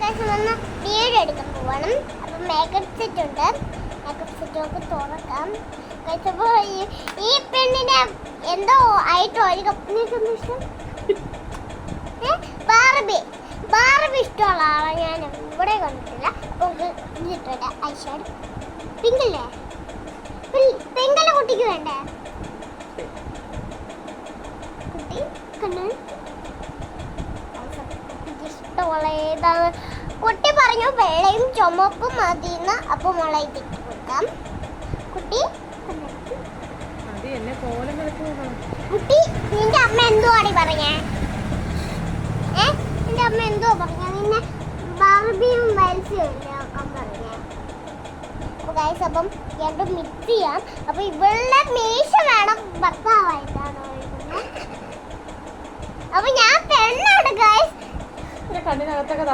ഒന്ന് വീഡിയോ എടുക്കാൻ പോകണം. അപ്പം മേക്കപ്പ് സെറ്റ് ഉണ്ട്. മേക്കപ്പ് സെറ്റ് ഒക്കെ തുറക്കാം. കഴിച്ചപ്പോൾ ഈ പെണ്ണിനെ എന്തോ ആയിട്ടോ എനിക്ക് ഇഷ്ടം ബാർബി ഇഷ്ടമുള്ള ആളെ ഞാൻ ഇവിടെ കണ്ടിട്ടില്ല. അപ്പോൾ ഇതിട്ടുണ്ട് ഐഷാഡ്. പിങ്കല്ലേ, പിങ്കല്ലേ കുട്ടിക്ക് വേണ്ടേ? കുട്ടി കണ്ണു ഇഷ്ടമുള്ള ഏതാണ്? കുട്ടി പറഞ്ഞു വെള്ളയും ചുമപ്പും മതിയെന്ന്. അപ്പോൾ മുളക് ഇട്ട് കൊടുക്കാം. കുട്ടി കുട്ടി നിന്റെ അമ്മ എന്തുവാടി പറഞ്ഞേ? നിന്റെ അമ്മ എന്തോ പറഞ്ഞ? നിന്നെ ബാർബിയും വരച്ചും ആക്കാൻ പറഞ്ഞേ. അപ്പോൾ ഗൈസ് അപ്പം രണ്ടും മിക്സ് ചെയ്യാം. അപ്പോൾ ഇവളുടെ മീശ വേണം ഭർത്താവായിട്ടാണോ എഴുതുന്നത്? അപ്പോൾ ഞാൻ പെണ്ണാണ് ഗൈസ്. കണ്ണിനകത്തൊക്കെ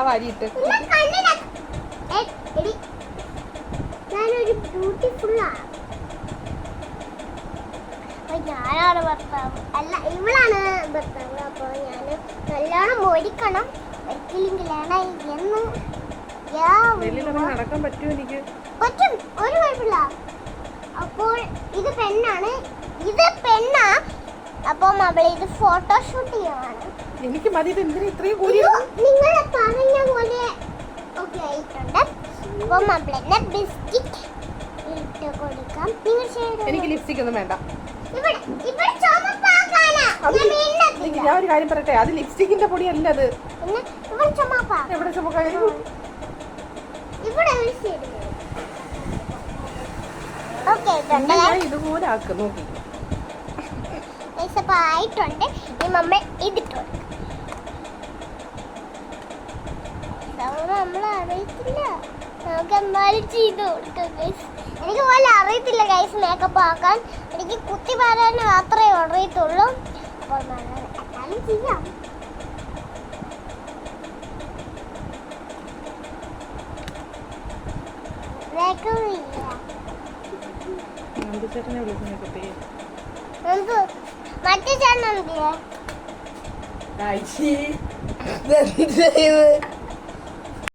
ഞാനൊരു ബ്യൂട്ടിഫുള്ളാണ്. ഞാനാണ് ഭർത്താവ്, അല്ല ഇവളാണ് ഭർത്താവ്. അപ്പോൾ ഞാൻ നല്ലോണം ഒരുക്കണം. ഒരിക്കലെങ്കിലാണ് എന്ന് പറ്റും, ഒരു കുഴപ്പമില്ല. അപ്പോൾ ഇത് പെണ്ണാണ്, ഇത് പെണ്ണാ. അപ്പം അവൾ ഇത് ഫോട്ടോഷൂട്ട് ചെയ്യുവാണ്. എനിക്ക് മതി. നിങ്ങൾ പറഞ്ഞ പോലെ ഓക്കെ ആയിട്ടുണ്ട്. അപ്പം അവളെന്നെ ബിസ്ക്കറ്റ് ഇട്ട് കൊടുക്കാം. എനിക്ക് ലിപ്സ്റ്റിക് ഒന്നും വേണ്ട. ഞാൻ ഒരു കാര്യം പറയട്ടെ, അത് ലിപ്സ്റ്റിക്കിന്റെ പൊടി അല്ല. അത് എവിടെ ഇതുപോലെ ആക്ക് നോക്കി. ആയിട്ടുണ്ട്. നമ്മൾ ഇതിട്ടു നമ്മൾ അറിയത്തില്ല. നമുക്ക് എന്തായാലും ചെയ്ത് കൊടുക്കാം ഗൈസ്. എനിക്ക് പോലെ അറിയത്തില്ല ഗൈസ് മേക്കപ്പ് ആക്കാൻ. എനിക്ക് കുത്തി പാരാൻ മാത്രമേ അറിയത്തുള്ളൂ. അപ്പോൾ എന്നാലും ചെയ്യാം. മറ്റേ ചേട്ടൻ